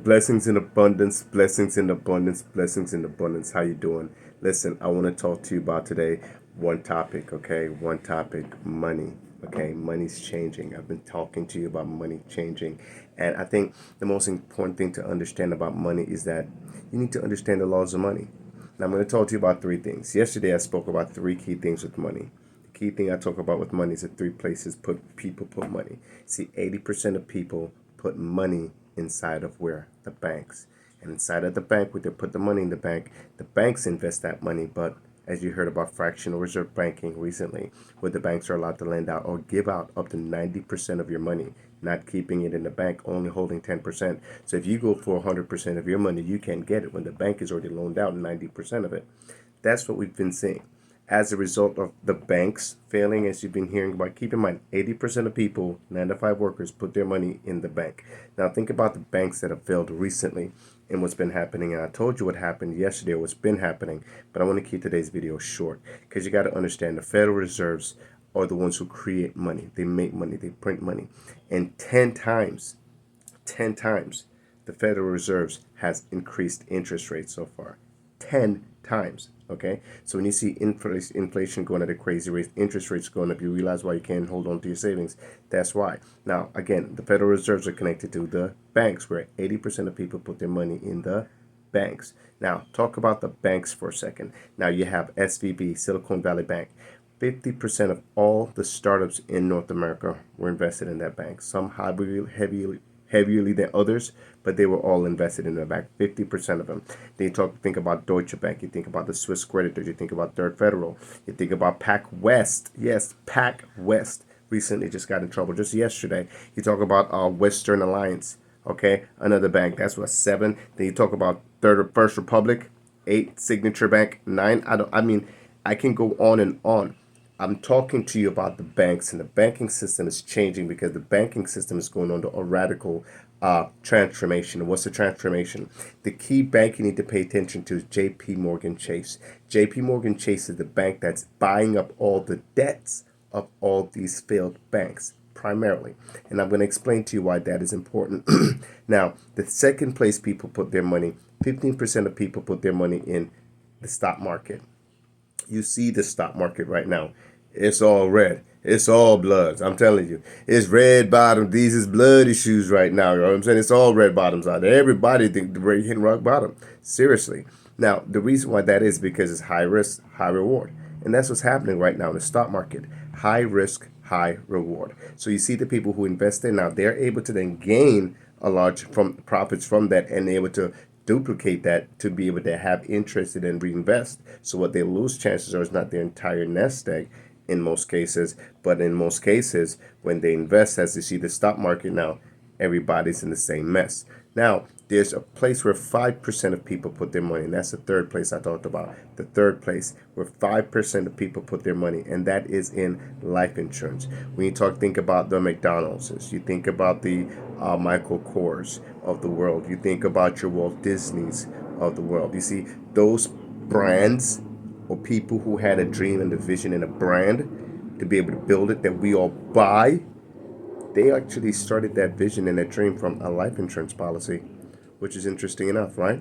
Blessings in abundance, blessings in abundance, blessings in abundance. How you doing? Listen, I want to talk to you about today one topic, okay? One topic, money. Okay, money's changing. I've been talking to you about money changing. And I think the most important thing to understand about money is that you need to understand the laws of money. Now, I'm going to talk to you about three things. Yesterday, I spoke about three key things with money. The key thing I talk about with money is the three places people put money. See, 80% of people put money inside of where? The banks. And inside of the bank, where they put the money in the banks invest that money. But as you heard about fractional reserve banking recently, where the banks are allowed to lend out or give out up to 90% of your money, not keeping it in the bank, only holding 10%. So if you go for 100% of your money, you can't get it when the bank is already loaned out 90% of it. That's what we've been seeing. As a result of the banks failing, as you've been hearing about, keep in mind, 80% of people, 9 to 5 workers, put their money in the bank. Now, think about the banks that have failed recently and what's been happening. And I told you what happened yesterday, what's been happening, but I want to keep today's video short because you got to understand the Federal Reserves are the ones who create money. They make money, they print money. And 10 times, the Federal Reserves has increased interest rates so far. 10 times. Okay, so when you see inflation going at a crazy rate, interest rates going up, you realize why you can't hold on to your savings. That's why. Now, again, the Federal Reserves are connected to the banks, where 80% of people put their money in the banks. Now, talk about the banks for a second. Now, you have SVB, Silicon Valley Bank. 50% of all the startups in North America were invested in that bank. Some heavily than others, but they were all invested in the bank. 50% of them. Then you think about Deutsche Bank, you think about the Swiss creditors, you think about Third Federal, you think about Pac West. Yes, Pac West recently just got in trouble just yesterday. You talk about Western Alliance, okay, another bank. That's what, 7. Then you talk about First Republic, 8. Signature Bank, 9. I can go on and on. I'm talking to you about the banks, and the banking system is changing because the banking system is going under a radical transformation. What's the transformation? The key bank you need to pay attention to is J.P. Morgan Chase. J.P. Morgan Chase is the bank that's buying up all the debts of all these failed banks, primarily. And I'm going to explain to you why that is important. Now, the second place people put their money, 15% of people put their money in the stock market. You see the stock market right now. It's all red. It's all bloods. I'm telling you. It's red bottom. These is blood issues right now. You know what I'm saying? It's all red bottoms out there. Everybody think they're hitting rock bottom. Seriously. Now, the reason why that is because it's high risk, high reward. And that's what's happening right now in the stock market. High risk, high reward. So you see the people who invest in now, they're able to then gain a large profits from that and able to duplicate that to be able to have interest and reinvest. So what they lose chances are is not their entire nest egg in most cases, but in most cases, when they invest, as you see the stock market now, everybody's in the same mess. Now, there's a place where 5% of people put their money, and that's the third place I talked about. The third place where 5% of people put their money, and that is in life insurance. When you think about the McDonald's, you think about the Michael Kors of the world, you think about your Walt Disney's of the world. You see, those brands or people who had a dream and a vision and a brand to be able to build it that we all buy, they actually started that vision and that dream from a life insurance policy, which is interesting enough, right?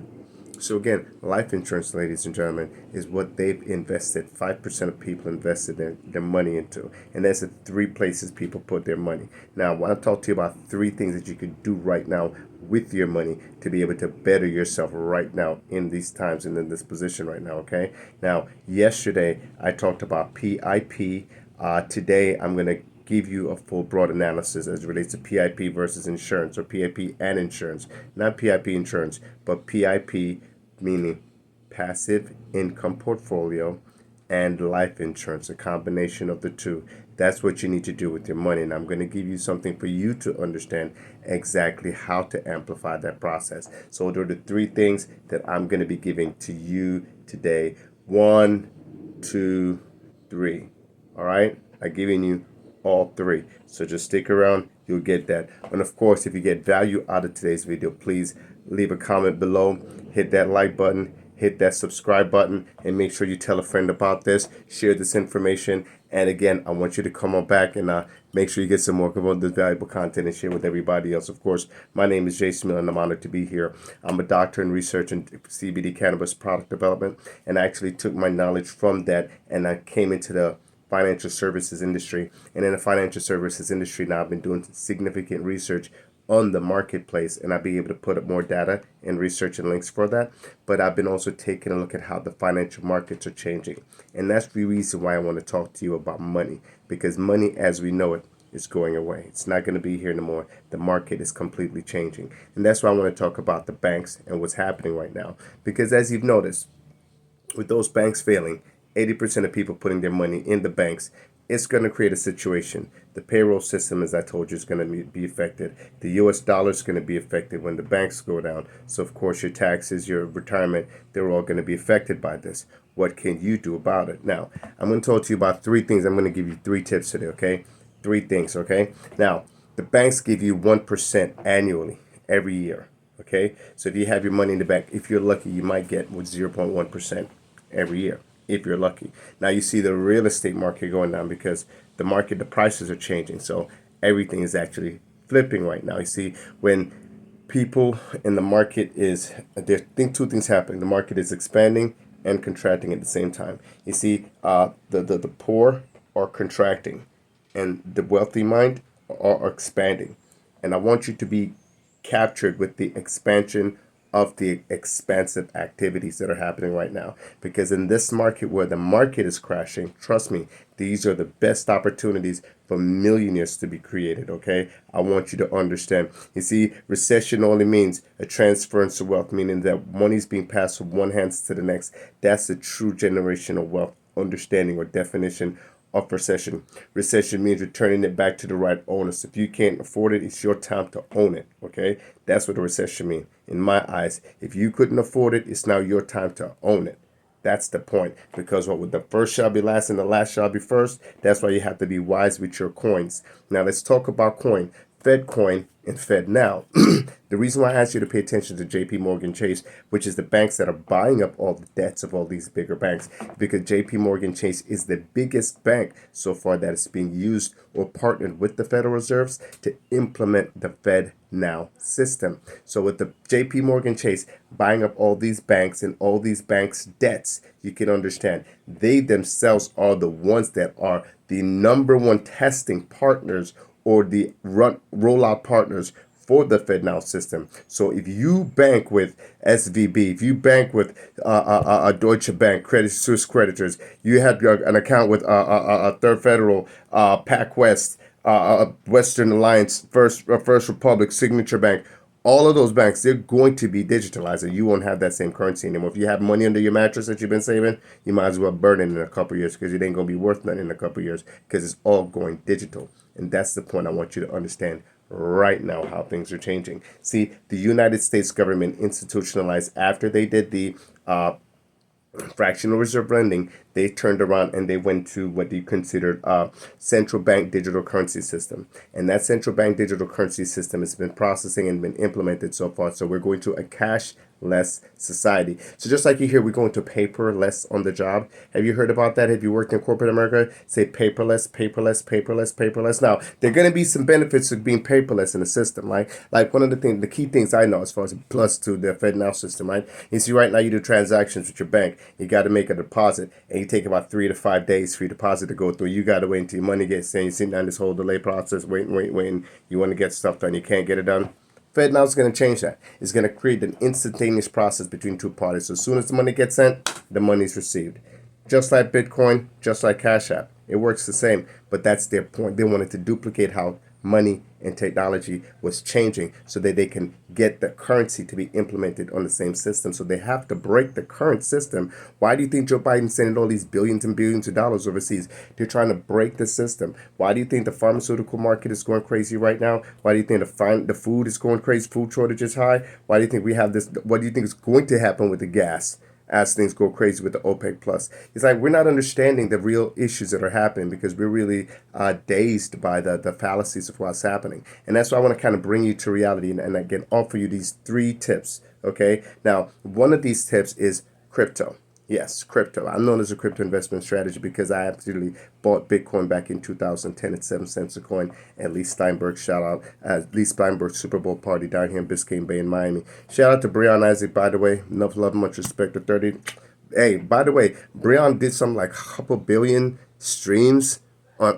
So again, life insurance, ladies and gentlemen, is what they've invested. 5% of people invested their money into. And that's the three places people put their money. Now, I want to talk to you about 3 things that you could do right now with your money to be able to better yourself right now in these times and in this position right now, okay? Now, yesterday, I talked about PIP. Today, I'm going to give you a full broad analysis as it relates to PIP versus insurance, or PIP and insurance. Not PIP insurance, but PIP meaning passive income portfolio and life insurance, a combination of the two. That's what you need to do with your money. And I'm going to give you something for you to understand exactly how to amplify that process. So those are the 3 things that I'm going to be giving to you today. 1, 2, 3. All right? I'm giving you all 3. So just stick around. You'll get that. And of course, if you get value out of today's video, please leave a comment below. Hit that like button. Hit that subscribe button. And make sure you tell a friend about this. Share this information. And again, I want you to come on back and make sure you get some more of this valuable content and share with everybody else. Of course, my name is Jason Miller, and I'm honored to be here. I'm a doctor in research and CBD cannabis product development, and I actually took my knowledge from that and I came into the financial services industry. And in the financial services industry now, I've been doing significant research on the marketplace, and I'll be able to put up more data and research and links for that. But I've been also taking a look at how the financial markets are changing, and that's the reason why I want to talk to you about money, because money as we know it is going away. It's not going to be here anymore. The market is completely changing, and that's why I want to talk about the banks and what's happening right now. Because as you've noticed, with those banks failing, 80% of people putting their money in the banks, it's going to create a situation. The payroll system, as I told you, is going to be affected. The US dollar is going to be affected when the banks go down. So, of course, your taxes, your retirement, they're all going to be affected by this. What can you do about it? Now, I'm going to talk to you about three things. I'm going to give you three tips today, okay? Three things, okay? Now, the banks give you 1% annually every year, okay? So if you have your money in the bank, if you're lucky, you might get 0.1% every year if you're lucky. Now you see the real estate market going down because the prices are changing. So everything is actually flipping right now. You see, when people in the market I think two things happening. The market is expanding and contracting at the same time. You see, the poor are contracting and the wealthy mind are expanding. And I want you to be captured with the expansion of the expansive activities that are happening right now. Because in this market where the market is crashing, trust me, these are the best opportunities for millionaires to be created, okay? I want you to understand. You see, recession only means a transference of wealth, meaning that money's being passed from one hand to the next. That's the true generational wealth understanding or definition of recession. Recession means returning it back to the right owners. If you can't afford it, it's your time to own it. Okay, that's what a recession means. In my eyes, if you couldn't afford it, it's now your time to own it. That's the point. Because what with the first shall be last and the last shall be first. That's why you have to be wise with your coins. Now let's talk about coin. Fed coin and Fed now. The reason why I asked you to pay attention to JP Morgan Chase, which is the banks that are buying up all the debts of all these bigger banks, because JP Morgan Chase is the biggest bank so far that is being used or partnered with the Federal Reserves to implement the Fed Now system. So with the JP Morgan Chase buying up all these banks and all these banks' debts, you can understand they themselves are the ones that are the number one testing partners or the rollout partners for the FedNow system. So if you bank with SVB, if you bank with Deutsche Bank, Credit Suisse creditors, you have an account with Third Federal, PacWest, Western Alliance, First Republic, Signature Bank. All of those banks, they're going to be digitalized, and you won't have that same currency anymore. If you have money under your mattress that you've been saving, you might as well burn it in a couple of years because it ain't going to be worth nothing in a couple of years because it's all going digital. And that's the point I want you to understand right now, how things are changing. See, the United States government institutionalized after they did the fractional reserve lending, they turned around and they went to what they considered a central bank digital currency system. And that central bank digital currency system has been processing and been implemented so far. So we're going to a cashless society. So just like you hear, we're going to paperless on the job. Have you heard about that? Have you worked in corporate America? Say paperless, paperless, paperless, paperless. Now, there are going to be some benefits of being paperless in the system, right? Like one of the key things I know as far as plus to the FedNow system, right? You see, right now you do transactions with your bank. You got to make a deposit, and you take about 3 to 5 days for your deposit to go through. You got to wait until your money gets in. You're sitting down this whole delay process, waiting. You want to get stuff done. You can't get it done. FedNow is going to change that. It's going to create an instantaneous process between two parties. So as soon as the money gets sent, the money is received. Just like Bitcoin, just like Cash App. It works the same, but that's their point. They wanted to duplicate how money and technology was changing so that they can get the currency to be implemented on the same system. So they have to break the current system. Why do you think Joe Biden's sending all these billions and billions of dollars overseas? They're trying to break the system. Why do you think the pharmaceutical market is going crazy right now? Why do you think the food is going crazy? Food shortage is high. Why do you think we have this? What do you think is going to happen with the gas as things go crazy with the OPEC plus? It's like we're not understanding the real issues that are happening because we're really dazed by the fallacies of what's happening. And that's why I want to kind of bring you to reality and again offer you these 3 tips. Okay. Now, one of these tips is crypto. Yes, crypto. I'm known as a crypto investment strategy because I absolutely bought Bitcoin back in 2010 at 7 cents a coin. At Lee Steinberg, shout out. Lee Steinberg Super Bowl party down here in Biscayne Bay in Miami. Shout out to Breon Isaac, by the way. Enough love, much respect to 30. Hey, by the way, Breon did some like couple billion streams on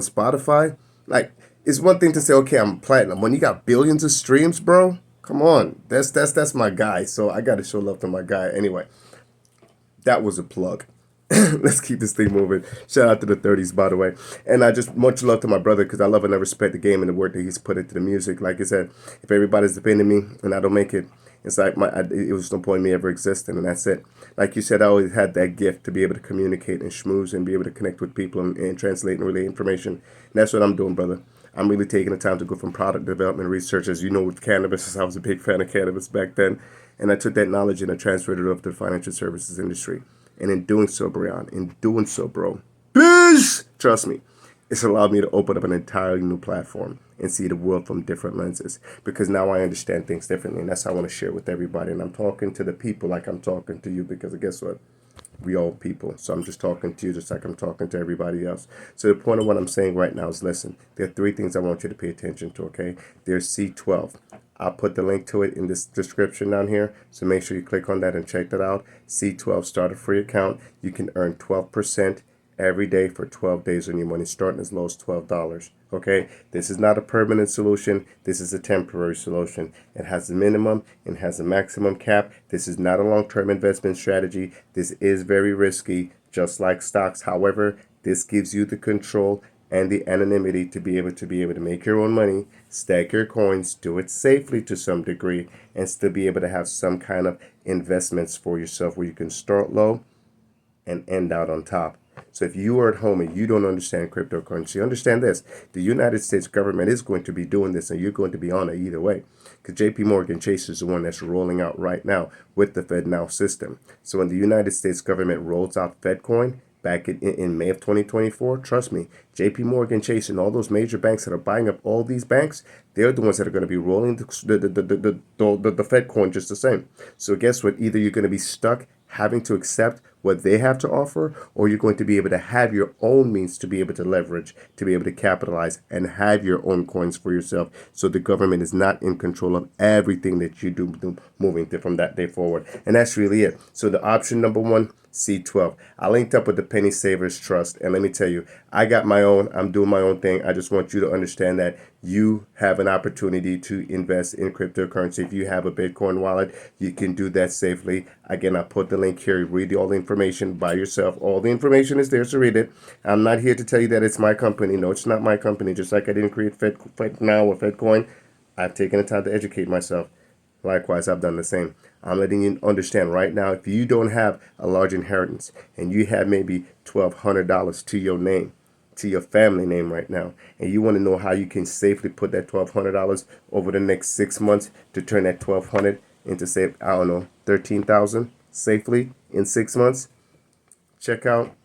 Spotify. Like, it's one thing to say, okay, I'm platinum. When you got billions of streams, bro, come on. That's my guy. So I got to show love to my guy. Anyway, that was a plug. Let's keep this thing moving. Shout out to the 30s, by the way. And I just much love to my brother because I love and I respect the game and the work that he's put into the music. Like I said, if everybody's depending on me and I don't make it, it's like it was no point in me ever existing, and that's it. Like you said, I always had that gift to be able to communicate and schmooze and be able to connect with people and translate and relay information. And that's what I'm doing, brother. I'm really taking the time to go from product development research, as you know, with cannabis. I was a big fan of cannabis back then, and I took that knowledge and I transferred it over to the financial services industry. And in doing so, Brian, in doing so, bro, biz, trust me, it's allowed me to open up an entirely new platform and see the world from different lenses, because now I understand things differently, and that's how I want to share with everybody. And I'm talking to the people like I'm talking to you, because guess what? We all people. So I'm just talking to you just like I'm talking to everybody else. So the point of what I'm saying right now is, listen, there are three things I want you to pay attention to, okay? There's C12. I'll put the link to it in this description down here. So make sure you click on that and check that out. C12, start a free account. You can earn 12% every day for 12 days on your money, starting as low as $12. Okay, this is not a permanent solution. This is a temporary solution. It has a minimum and has a maximum cap. This is not a long-term investment strategy. This is very risky, just like stocks. However, this gives you the control and the anonymity to be able to make your own money, stack your coins, do it safely to some degree, and still be able to have some kind of investments for yourself where you can start low and end out on top. So if you are at home and you don't understand cryptocurrency, understand this. The United States government is going to be doing this, and you're going to be on it either way. Because JP Morgan Chase is the one that's rolling out right now with the FedNow system. So when the United States government rolls out FedCoin back in May of 2024, trust me, JP Morgan Chase and all those major banks that are buying up all these banks, they're the ones that are going to be rolling the FedCoin just the same. So guess what? Either you're going to be stuck having to accept what they have to offer, or you're going to be able to have your own means to be able to leverage, to be able to capitalize and have your own coins for yourself, so the government is not in control of everything that you do moving from that day forward. And that's really it. So the option number one, C12. I linked up with the Penny Savers Trust, and let me tell you, I got my own. I'm doing my own thing. I just want you to understand that you have an opportunity to invest in cryptocurrency. If you have a Bitcoin wallet, you can do that safely. Again, I put the link here. Read all the information by yourself. All the information is there, so read it. I'm not here to tell you that it's my company. No, it's not my company. Just like I didn't create FedNow or FedCoin, I've taken the time to educate myself. Likewise, I've done the same. I'm letting you understand right now, if you don't have a large inheritance and you have maybe $1,200 to your name, to your family name right now, and you want to know how you can safely put that $1,200 over the next 6 months to turn that $1,200 into, say, I don't know, $13,000 safely in 6 months, check out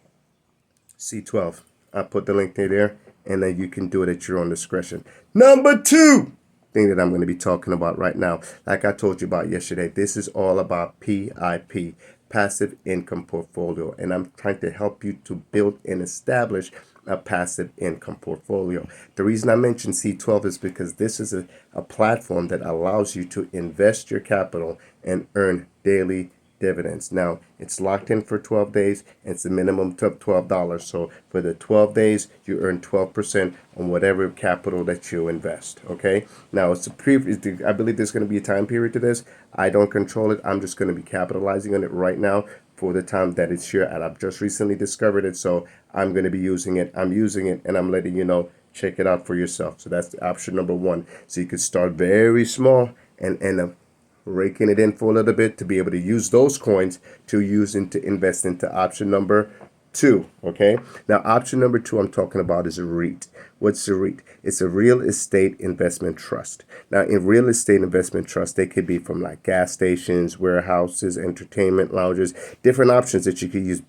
C12. I put the link there, and then you can do it at your own discretion. Number two thing that I'm going to be talking about right now, like I told you about yesterday, this is all about PIP, passive income portfolio, and I'm trying to help you to build and establish a passive income portfolio. The reason I mentioned C12 is because this is a platform that allows you to invest your capital and earn daily dividends. Now, it's locked in for 12 days, and it's a minimum of $12. So for the 12 days, you earn 12% on whatever capital that you invest. Okay. Now, I believe there's going to be a time period to this. I don't control it. I'm just going to be capitalizing on it right now for the time that it's here, and I've just recently discovered it, so I'm going to be using it. I'm using it, and I'm letting you know. Check it out for yourself. So that's the option number one. So you could start very small and end up raking it in for a little bit to be able to use those coins to invest into option number two. Okay, now option number two I'm talking about is a REIT. What's a REIT? It's a real estate investment trust. Now, in real estate investment trust, they could be from like gas stations, warehouses, entertainment lounges, different options that you could use.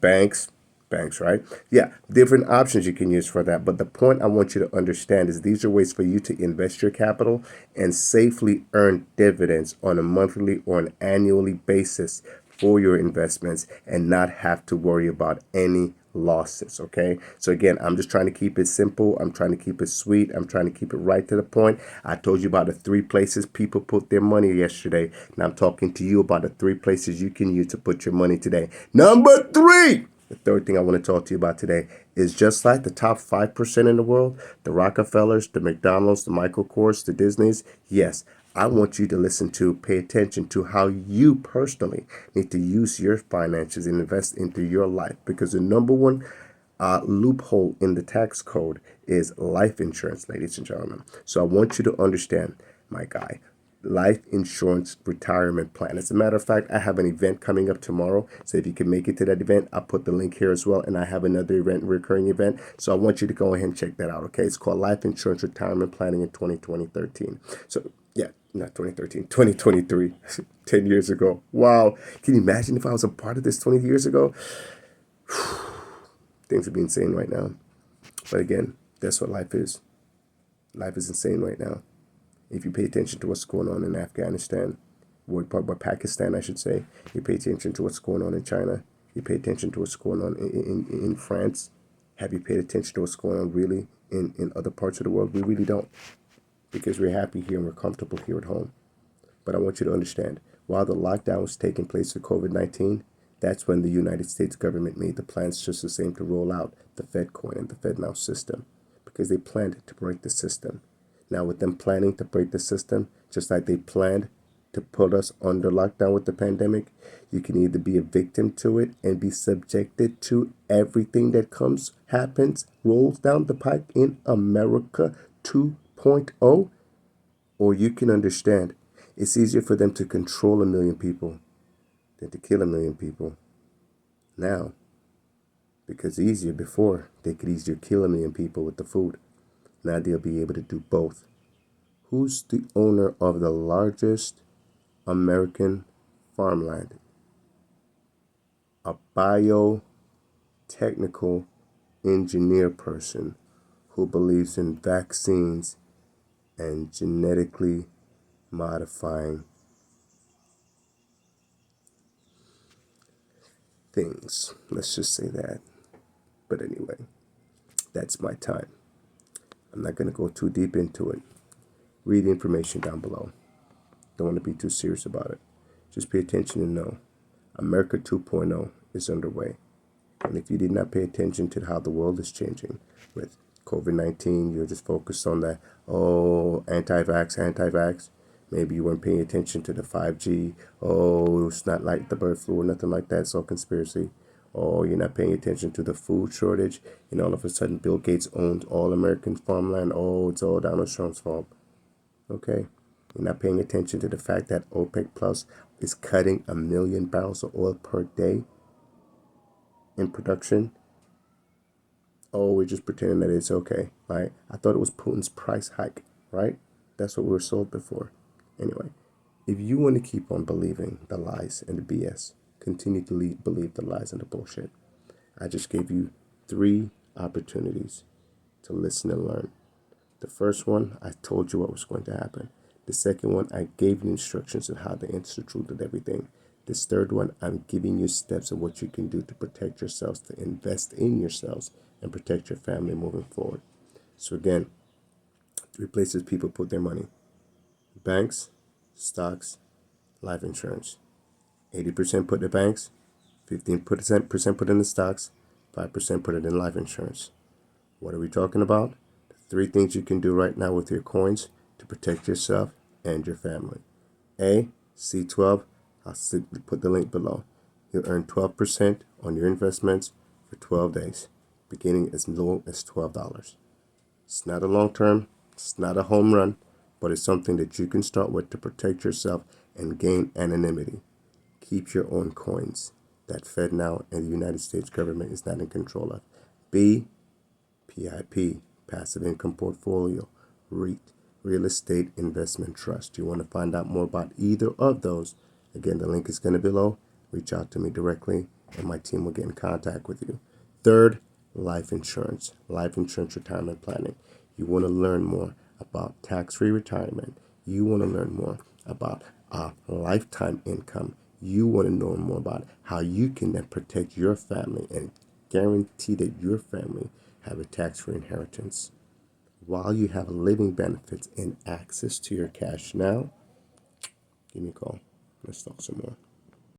Banks, right? Yeah, different options you can use for that. But the point I want you to understand is these are ways for you to invest your capital and safely earn dividends on a monthly or an annually basis for your investments and not have to worry about any losses. Okay, so again, I'm just trying to keep it simple. I'm trying to keep it sweet. I'm trying to keep it right to the point. I told you about the 3 places people put their money yesterday. Now I'm talking to you about the 3 places you can use to put your money today. Number 3, the third thing I want to talk to you about today is just like the top 5% in the world, the Rockefellers, the McDonald's, the Michael Kors, the Disneys. Yes, I want you to listen to, pay attention to how you personally need to use your finances and invest into your life, because the number one loophole in the tax code is life insurance, ladies and gentlemen. So I want you to understand, my guy, life insurance retirement plan. As a matter of fact, I have an event coming up tomorrow. So if you can make it to that event, I'll put the link here as well. And I have another event, recurring event. So I want you to go ahead and check that out. Okay. It's called Life Insurance Retirement Planning in 2013. So yeah, not 2013, 2023, 10 years ago. Wow. Can you imagine if I was a part of this 20 years ago? Things would be insane right now. But again, that's what life is. Life is insane right now. If you pay attention to what's going on in Afghanistan, Pakistan, I should say, you pay attention to what's going on in China, you pay attention to what's going on in France, have you paid attention to what's going on really in other parts of the world? We really don't, because we're happy here and we're comfortable here at home. But I want you to understand, while the lockdown was taking place for COVID-19, that's when the United States government made the plans just the same to roll out the Fed coin and the FedNow system, because they planned to break the system. Now, with them planning to break the system, just like they planned to put us under lockdown with the pandemic, you can either be a victim to it and be subjected to everything that happens, rolls down the pipe in America 2.0, or you can understand it's easier for them to control 1 million people than to kill 1 million people now, because easier before, they could easier kill 1 million people with the food. Now they'll be able to do both. Who's the owner of the largest American farmland? A biotechnical engineer person who believes in vaccines and genetically modifying things. Let's just say that. But anyway, that's my time. I'm not going to go too deep into it. Read the information down below. Don't want to be too serious about it. Just pay attention and know America 2.0 is underway. And if you did not pay attention to how the world is changing with COVID-19, you're just focused on that, anti-vax. Maybe you weren't paying attention to the 5G. It's not like the bird flu or nothing like that. It's all conspiracy. You're not paying attention to the food shortage. And all of a sudden, Bill Gates owns all American farmland. It's all Donald Trump's fault. Okay. You're not paying attention to the fact that OPEC Plus is cutting 1 million barrels of oil per day in production. We're just pretending that it's okay, right? I thought it was Putin's price hike, right? That's what we were sold before. Anyway, if you want to keep on believing the lies and the BS, continue to believe the lies and the bullshit. I just gave you 3 opportunities to listen and learn. The first one, I told you what was going to happen. The second one, I gave you instructions on how to answer the truth of everything. This third one, I'm giving you steps of what you can do to protect yourselves, to invest in yourselves, and protect your family moving forward. So again, 3 places people put their money: banks, stocks, life insurance. 80% put in the banks, 15% put in the stocks, 5% put it in life insurance. What are we talking about? 3 things you can do right now with your coins to protect yourself and your family. C12, I'll put the link below. You'll earn 12% on your investments for 12 days, beginning as low as $12. It's not a long term, it's not a home run, but it's something that you can start with to protect yourself and gain anonymity. Keep your own coins that FedNow and the United States government is not in control of. B, PIP, Passive Income Portfolio, REIT, Real Estate Investment Trust. You want to find out more about either of those? Again, the link is going to be below. Reach out to me directly and my team will get in contact with you. Third, life insurance retirement planning. You want to learn more about tax-free retirement. You want to learn more about lifetime income. you want to know more about how you can then protect your family and guarantee that your family have a tax-free inheritance while you have living benefits and access to your cash now, give me a call. Let's talk some more.